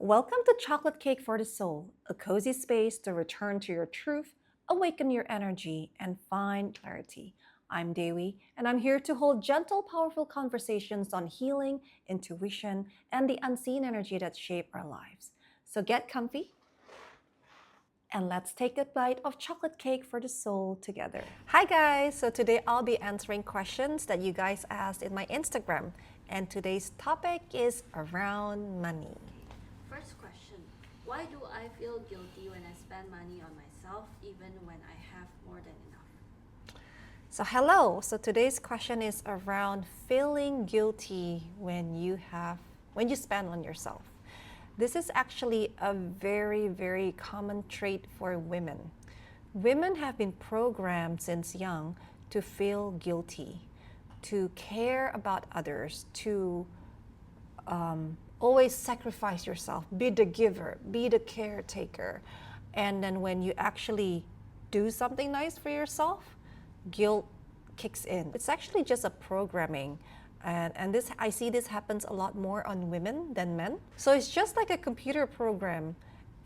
Welcome to Chocolate Cake for the Soul, a cozy space to return to your truth, awaken your energy, and find clarity. I'm Dewi, and I'm here to hold gentle, powerful conversations on healing, intuition, and the unseen energy that shape our lives. So get comfy, and let's take a bite of chocolate cake for the soul together. Hi guys! So today I'll be answering questions that you guys asked in my Instagram, and today's topic is around money. First question. Why do I feel guilty when I spend money on myself even when I have more than enough? So hello. So today's question is around feeling guilty when you spend on yourself. This is actually a very, very common trait for women. Women have been programmed since young to feel guilty, to care about others, to always sacrifice yourself, be the giver, be the caretaker. And then when you actually do something nice for yourself, guilt kicks in. It's actually just a programming. And this, I see this happens a lot more on women than men. So it's just like a computer program.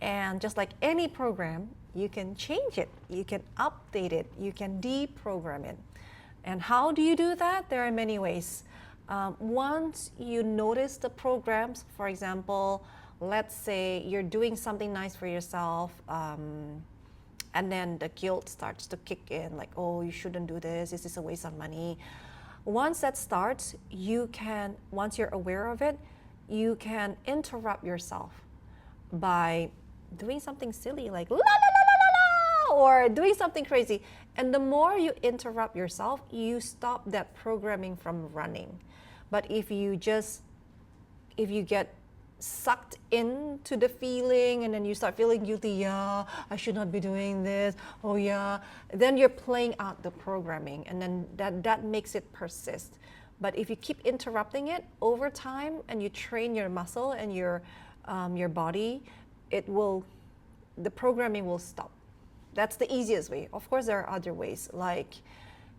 And just like any program, you can change it, you can update it, you can deprogram it. And how do you do that? There are many ways. Once you notice the programs, for example, let's say you're doing something nice for yourself, and then the guilt starts to kick in, like, oh, you shouldn't do this is a waste of money. Once that starts, once you're aware of it, you can interrupt yourself by doing something silly like la la la la la la, or doing something crazy. And the more you interrupt yourself, you stop that programming from running. But if you get sucked into the feeling and then you start feeling guilty, yeah, I should not be doing this, oh yeah, then you're playing out the programming, and then that makes it persist. But if you keep interrupting it over time and you train your muscle and your body, the programming will stop. That's the easiest way. Of course, there are other ways like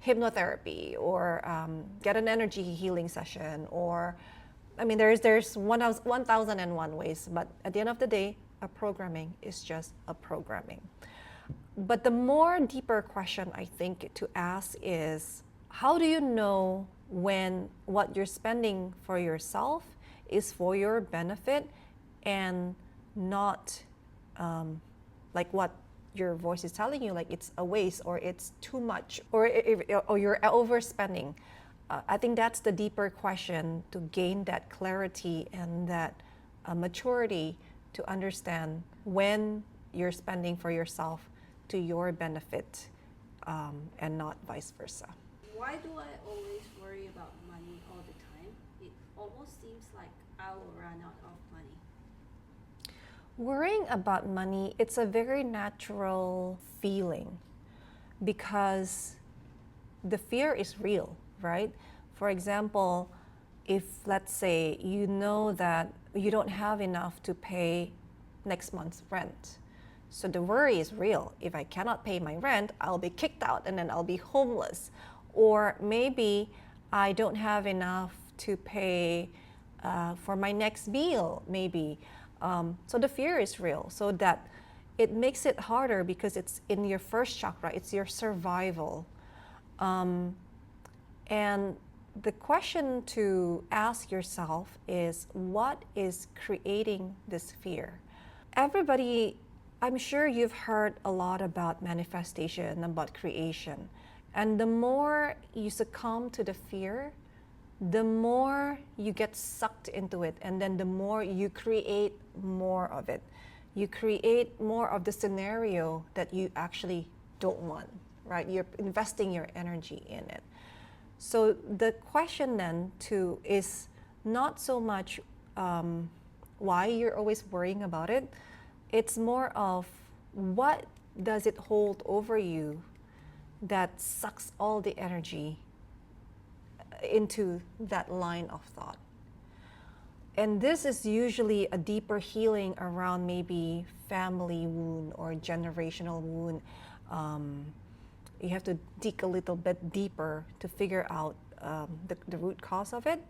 hypnotherapy, or get an energy healing session, or I mean, there's 1,001 ways, but at the end of the day, a programming is just a programming. But the more deeper question I think to ask is, how do you know when what you're spending for yourself is for your benefit and not like what your voice is telling you, like it's a waste or it's too much, or you're overspending? I think that's the deeper question, to gain that clarity and that maturity to understand when you're spending for yourself to your benefit, and not vice versa. Why do I always worry about money all the time? It almost seems like I will run out of money. Worrying about money, it's a very natural feeling because the fear is real, right? For example, if let's say you know that you don't have enough to pay next month's rent, so the worry is real. If I cannot pay my rent, I'll be kicked out and then I'll be homeless. Or maybe I don't have enough to pay for my next meal, maybe. So the fear is real. So that it makes it harder because it's in your first chakra, it's your survival. And the question to ask yourself is, what is creating this fear? Everybody, I'm sure you've heard a lot about manifestation, about creation. And the more you succumb to the fear, the more you get sucked into it, and then the more you create more of it. You create more of the scenario that you actually don't want, right? You're investing your energy in it. So the question then is not so much why you're always worrying about it. It's more of, what does it hold over you that sucks all the energy into that line of thought. And this is usually a deeper healing around maybe family wound or generational wound. You have to dig a little bit deeper to figure out the root cause of it.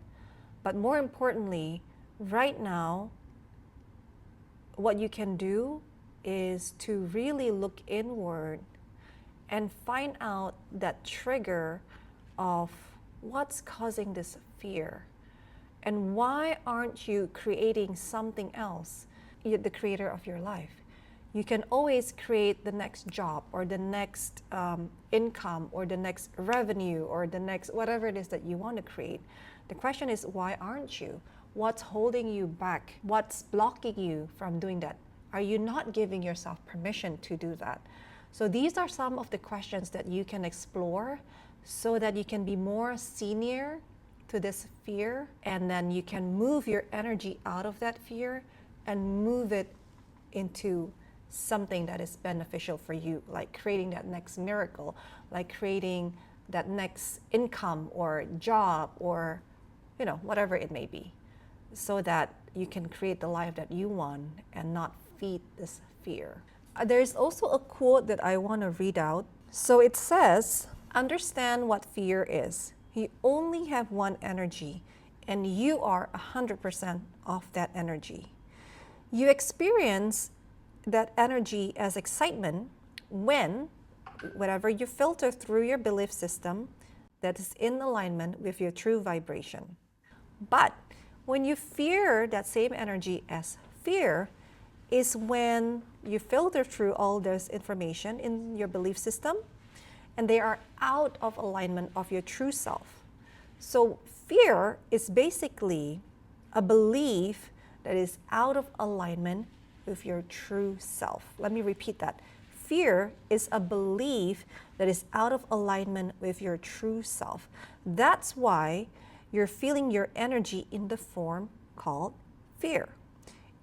But more importantly, right now, what you can do is to really look inward and find out that trigger of what's causing this fear. And why aren't you creating something else? You're the creator of your life. You can always create the next job or the next income or the next revenue or the next whatever it is that you want to create. The question is, why aren't you? What's holding you back? What's blocking you from doing that? Are you not giving yourself permission to do that? So these are some of the questions that you can explore so that you can be more senior to this fear, and then you can move your energy out of that fear and move it into something that is beneficial for you, like creating that next miracle, like creating that next income or job or whatever it may be, so that you can create the life that you want and not feed this fear. There's also a quote that I want to read out. So it says, understand what fear is. You only have one energy, and you are 100% of that energy. You experience that energy as excitement whenever you filter through your belief system that is in alignment with your true vibration. But when you fear that same energy as fear is when you filter through all this information in your belief system and they are out of alignment of your true self. So fear is basically a belief that is out of alignment with your true self. Let me repeat that. Fear is a belief that is out of alignment with your true self. That's why you're feeling your energy in the form called fear.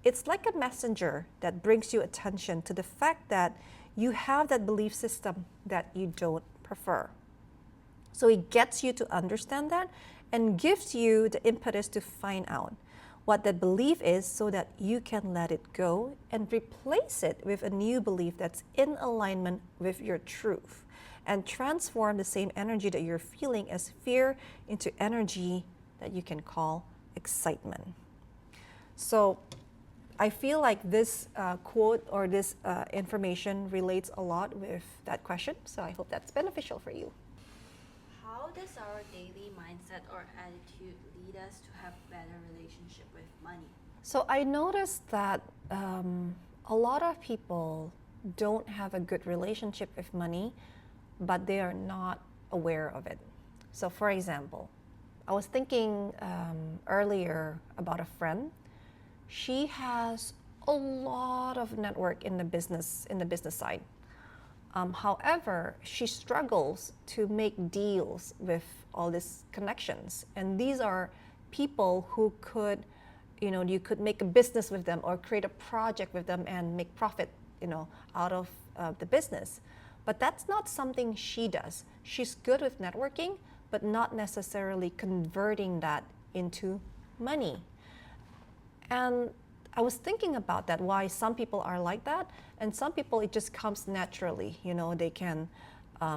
It's like a messenger that brings you attention to the fact that you have that belief system that you don't prefer. So it gets you to understand that and gives you the impetus to find out what that belief is so that you can let it go and replace it with a new belief that's in alignment with your truth and transform the same energy that you're feeling as fear into energy that you can call excitement. So I feel like this quote or this information relates a lot with that question, so I hope that's beneficial for you. How does our daily mindset or attitude lead us to have better relationship with money? So I noticed that a lot of people don't have a good relationship with money, but they are not aware of it. So for example, I was thinking earlier about a friend. She has a lot of network in the business side. However, she struggles to make deals with all these connections, and these are people who could, you could make a business with them or create a project with them and make profit, out of the business. But that's not something she does. She's good with networking, but not necessarily converting that into money. And I was thinking about that, why some people are like that, and some people it just comes naturally. They can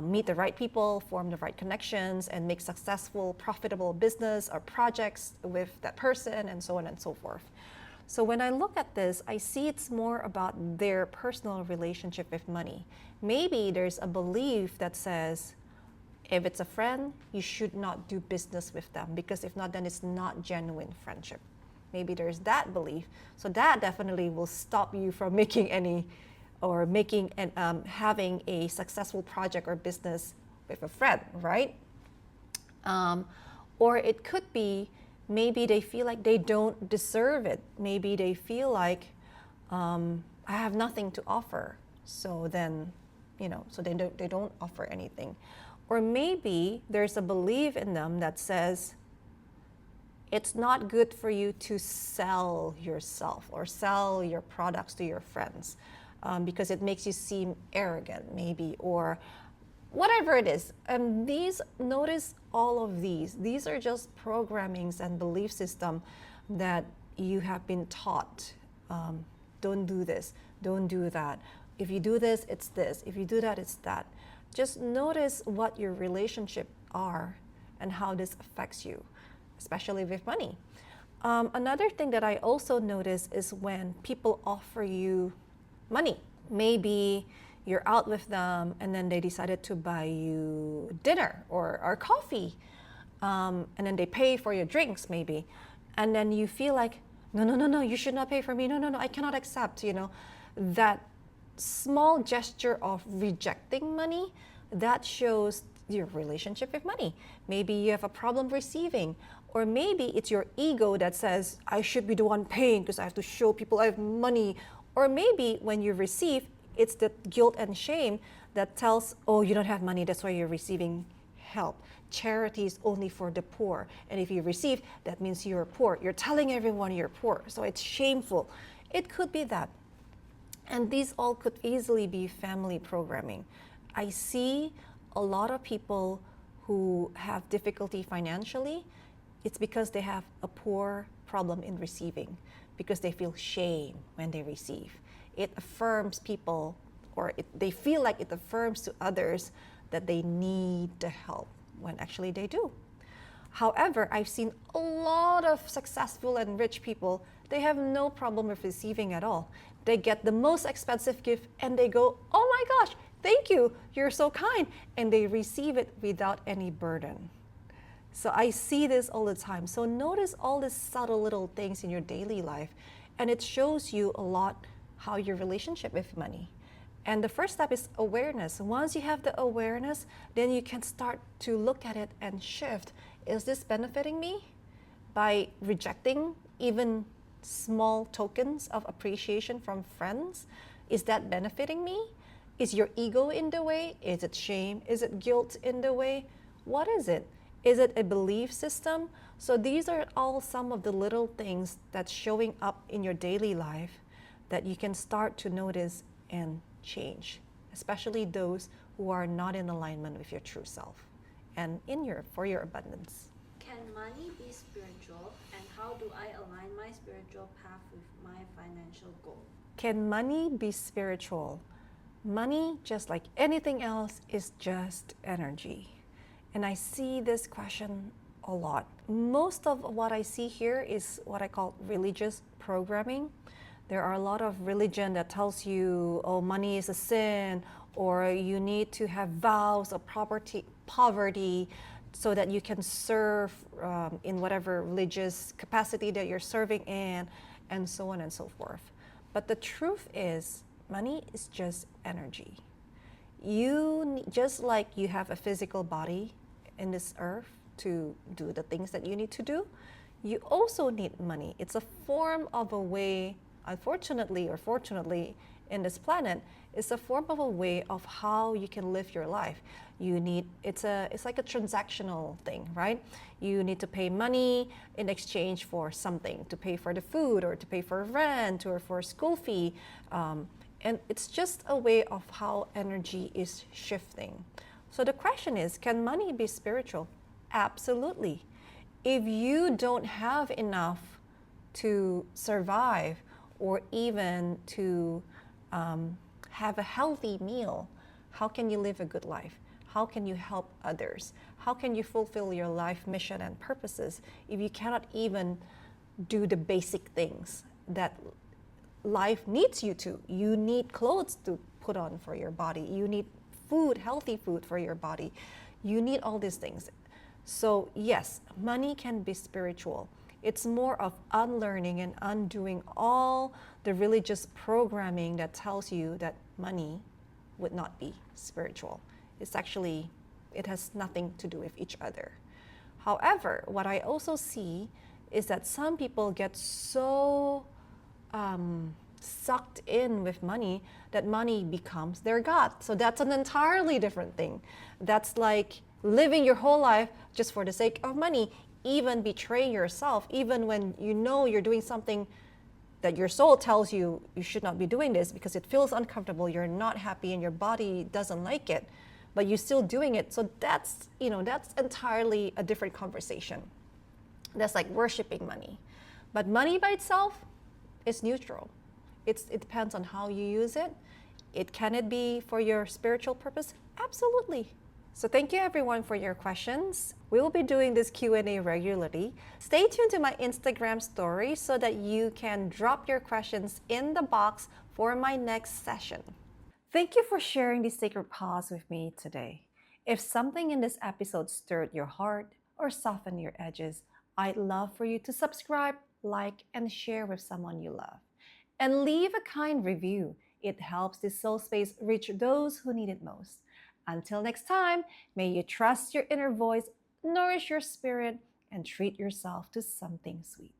meet the right people, form the right connections, and make successful, profitable business or projects with that person, and so on and so forth. So when I look at this, I see it's more about their personal relationship with money. Maybe there's a belief that says, if it's a friend, you should not do business with them, because if not, then it's not genuine friendship. Maybe there's that belief. So that definitely will stop you from making any or making and having a successful project or business with a friend, right? Or it could be maybe they feel like they don't deserve it. Maybe they feel like I have nothing to offer. So then, so they don't offer anything. Or maybe there's a belief in them that says, it's not good for you to sell yourself or sell your products to your friends because it makes you seem arrogant, maybe, or whatever it is. And notice all of these. These are just programmings and belief system that you have been taught. Don't do this, don't do that. If you do this, it's this. If you do that, it's that. Just notice what your relationship are and how this affects you, especially with money. Another thing that I also notice is when people offer you money. Maybe you're out with them and then they decided to buy you dinner or coffee. And then they pay for your drinks maybe. And then you feel like, no, no, no, no, you should not pay for me. No, no, no, I cannot accept, that small gesture of rejecting money, that shows your relationship with money. Maybe you have a problem receiving, or maybe it's your ego that says, I should be the one paying because I have to show people I have money. Or maybe when you receive, it's the guilt and shame that tells, oh, you don't have money, that's why you're receiving help. Charity is only for the poor. And if you receive, that means you're poor. You're telling everyone you're poor. So it's shameful. It could be that. And these all could easily be family programming. I see a lot of people who have difficulty financially. It's because they have a poor problem in receiving, because they feel shame when they receive. It affirms people, or they feel like it affirms to others that they need the help, when actually they do. However, I've seen a lot of successful and rich people, they have no problem with receiving at all. They get the most expensive gift and they go, oh my gosh, thank you, you're so kind. And they receive it without any burden. So I see this all the time. So notice all these subtle little things in your daily life, and it shows you a lot how your relationship with money. And the first step is awareness. Once you have the awareness, then you can start to look at it and shift. Is this benefiting me? By rejecting even small tokens of appreciation from friends, is that benefiting me? Is your ego in the way? Is it shame? Is it guilt in the way? What is it? Is it a belief system? So these are all some of the little things that's showing up in your daily life that you can start to notice and change, especially those who are not in alignment with your true self and for your abundance. Can money be spiritual, and how do I align my spiritual path with my financial goal? Can money be spiritual? Money, just like anything else, is just energy. And I see this question a lot. Most of what I see here is what I call religious programming. There are a lot of religion that tells you, oh, money is a sin, or you need to have vows of poverty so that you can serve in whatever religious capacity that you're serving in, and so on and so forth. But the truth is, money is just energy. Just like you have a physical body in this earth to do the things that you need to do, you also need money. It's a form of a way, unfortunately or fortunately, in this planet, it's a form of a way of how you can live your life. It's like a transactional thing, right? You need to pay money in exchange for something, to pay for the food or to pay for rent or for school fee. And it's just a way of how energy is shifting. So the question is, can money be spiritual? Absolutely. If you don't have enough to survive or even to have a healthy meal, how can you live a good life? How can you help others? How can you fulfill your life mission and purposes if you cannot even do the basic things that life needs you to? You need clothes to put on for your body. You need food, healthy food for your body. You need all these things. So yes, money can be spiritual. It's more of unlearning and undoing all the religious programming that tells you that money would not be spiritual. It has nothing to do with each other. However, what I also see is that some people get so sucked in with money that money becomes their God. So that's an entirely different thing. That's like living your whole life just for the sake of money, even betraying yourself, even when you know you're doing something that your soul tells you you should not be doing this because it feels uncomfortable, you're not happy, and your body doesn't like it, but you're still doing it. So that's entirely a different conversation. That's like worshiping money. But money by itself is neutral. It depends on how you use it. Can it be for your spiritual purpose? Absolutely. So thank you everyone for your questions. We will be doing this Q&A regularly. Stay tuned to my Instagram story so that you can drop your questions in the box for my next session. Thank you for sharing this sacred pause with me today. If something in this episode stirred your heart or softened your edges, I'd love for you to subscribe, like, and share with someone you love. And leave a kind review. It helps this soul space reach those who need it most. Until next time, may you trust your inner voice, nourish your spirit, and treat yourself to something sweet.